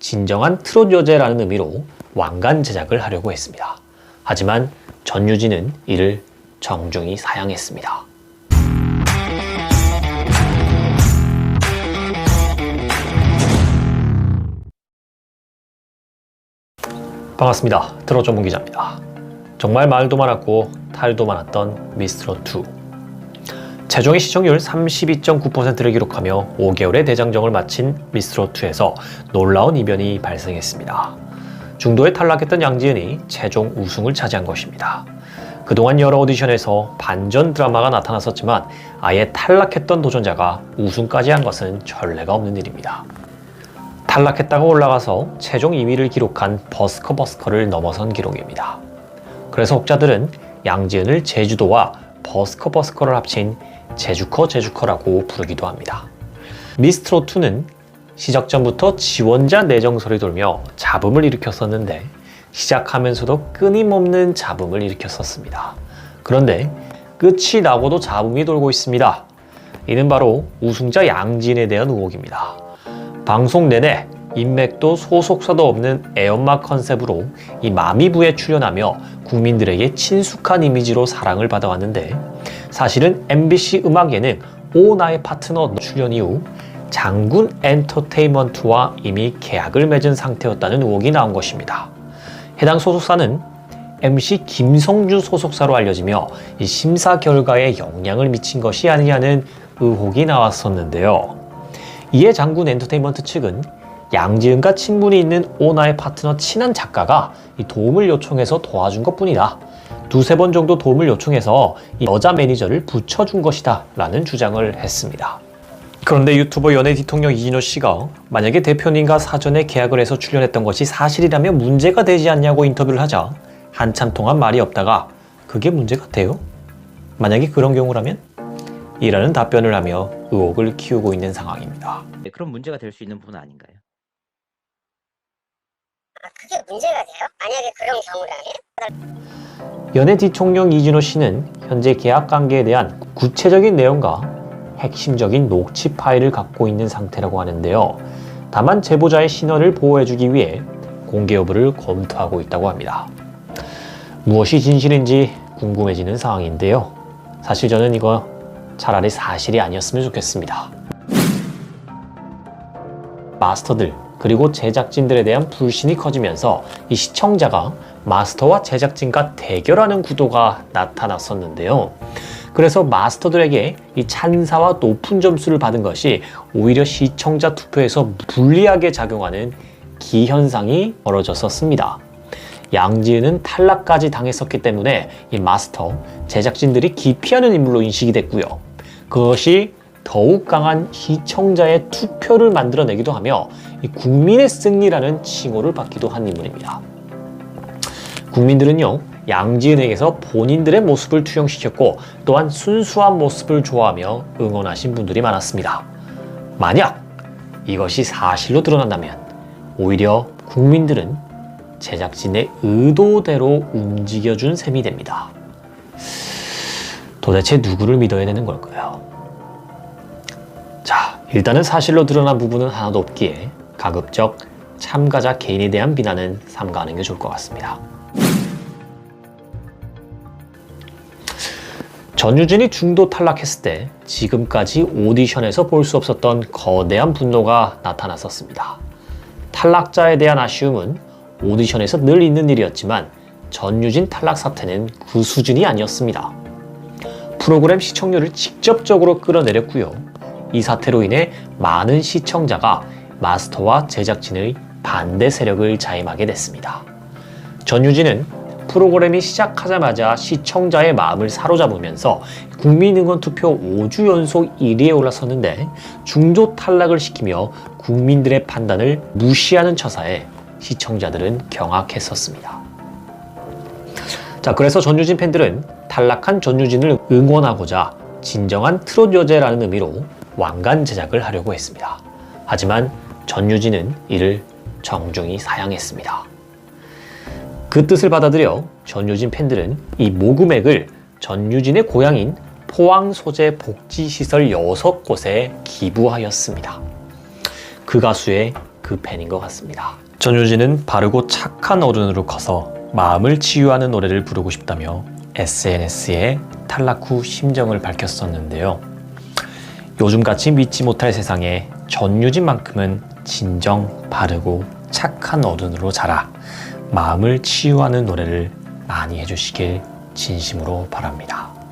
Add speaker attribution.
Speaker 1: 진정한 트롯 여제라는 의미로 왕관 제작을 하려고 했습니다. 하지만 전유진은 이를 정중히 사양했습니다. 반갑습니다. 트롯 전문 기자입니다. 정말 말도 많았고 탈도 많았던 미스트롯2. 최종의 시청률 32.9%를 기록하며 5개월의 대장정을 마친 미스트롯2에서 놀라운 이변이 발생했습니다. 중도에 탈락했던 양지은이 최종 우승을 차지한 것입니다. 그동안 여러 오디션에서 반전 드라마가 나타났었지만 아예 탈락했던 도전자가 우승까지 한 것은 전례가 없는 일입니다. 탈락했다가 올라가서 최종 2위를 기록한 버스커를 넘어선 기록입니다. 그래서 혹자들은 양지은을 제주도와 버스커를 합친 제주커라고 부르기도 합니다. 미스트롯2는 시작 전부터 지원자 내정설이 돌며 잡음을 일으켰었는데 시작하면서도 끊임없는 잡음을 일으켰었습니다. 그런데 끝이 나고도 잡음이 돌고 있습니다. 이는 바로 우승자 양지은에 대한 의혹입니다. 방송 내내 인맥도 소속사도 없는 애엄마 컨셉으로 이 마미부에 출연하며 국민들에게 친숙한 이미지로 사랑을 받아왔는데 사실은 MBC 음악 예능 오 나의 파트너 출연 이후 장군 엔터테인먼트와 이미 계약을 맺은 상태였다는 의혹이 나온 것입니다. 해당 소속사는 MC 김성주 소속사로 알려지며 이 심사 결과에 영향을 미친 것이 아니냐는 의혹이 나왔었는데요. 이에 장군 엔터테인먼트 측은 양지은과 친분이 있는 오나의 파트너 친한 작가가 도움을 요청해서 도와준 것뿐이다. 두세 번 정도 도움을 요청해서 이 여자 매니저를 붙여준 것이다 라는 주장을 했습니다. 그런데 유튜버 연예 대통령 이진호 씨가 만약에 대표님과 사전에 계약을 해서 출연했던 것이 사실이라면 문제가 되지 않냐고 인터뷰를 하자 한참 동안 말이 없다가 그게 문제가 돼요? 만약에 그런 경우라면? 이라는 답변을 하며 의혹을 키우고 있는 상황입니다.
Speaker 2: 그런 문제가 될 수 있는 부분 아닌가요?
Speaker 3: 그게 문제가 돼요? 만약에 그런 경우라면?
Speaker 1: 연예 대통령 이진호 씨는 현재 계약 관계에 대한 구체적인 내용과 핵심적인 녹취 파일을 갖고 있는 상태라고 하는데요. 다만 제보자의 신원을 보호해주기 위해 공개 여부를 검토하고 있다고 합니다. 무엇이 진실인지 궁금해지는 상황인데요. 사실 저는 이거 차라리 사실이 아니었으면 좋겠습니다. 마스터들 그리고 제작진들에 대한 불신이 커지면서 이 시청자가 마스터와 제작진과 대결하는 구도가 나타났었는데요. 그래서 마스터들에게 이 찬사와 높은 점수를 받은 것이 오히려 시청자 투표에서 불리하게 작용하는 기현상이 벌어졌었습니다. 양지은은 탈락까지 당했었기 때문에 이 마스터, 제작진들이 기피하는 인물로 인식이 됐고요. 그것이 더욱 강한 시청자의 투표를 만들어내기도 하며 이 국민의 승리라는 칭호를 받기도 한 인물입니다. 국민들은요, 양지은에게서 본인들의 모습을 투영시켰고 또한 순수한 모습을 좋아하며 응원하신 분들이 많았습니다. 만약 이것이 사실로 드러난다면 오히려 국민들은 제작진의 의도대로 움직여준 셈이 됩니다. 도대체 누구를 믿어야 되는 걸까요? 자, 일단은 사실로 드러난 부분은 하나도 없기에 가급적 참가자 개인에 대한 비난은 삼가하는 게 좋을 것 같습니다. 전유진이 중도 탈락했을 때 지금까지 오디션에서 볼 수 없었던 거대한 분노가 나타났었습니다. 탈락자에 대한 아쉬움은 오디션에서 늘 있는 일이었지만 전유진 탈락 사태는 그 수준이 아니었습니다. 프로그램 시청률을 직접적으로 끌어내렸고요. 이 사태로 인해 많은 시청자가 마스터와 제작진의 반대 세력을 자임하게 됐습니다. 전유진은 프로그램이 시작하자마자 시청자의 마음을 사로잡으면서 국민응원 투표 5주 연속 1위에 올라섰는데 중도 탈락을 시키며 국민들의 판단을 무시하는 처사에 시청자들은 경악했었습니다. 자, 그래서 전유진 팬들은 탈락한 전유진을 응원하고자 진정한 트롯 여제라는 의미로 왕관 제작을 하려고 했습니다. 하지만 전유진은 이를 정중히 사양했습니다. 그 뜻을 받아들여 전유진 팬들은 이 모금액을 전유진의 고향인 포항 소재 복지시설 6곳에 기부하였습니다. 그 가수의 그 팬인 것 같습니다. 전유진은 바르고 착한 어른으로 커서 마음을 치유하는 노래를 부르고 싶다며 SNS에 탈락 후 심정을 밝혔었는데요. 요즘같이 믿지 못할 세상에 전유진만큼은 진정 바르고 착한 어른으로 자라 마음을 치유하는 노래를 많이 해주시길 진심으로 바랍니다.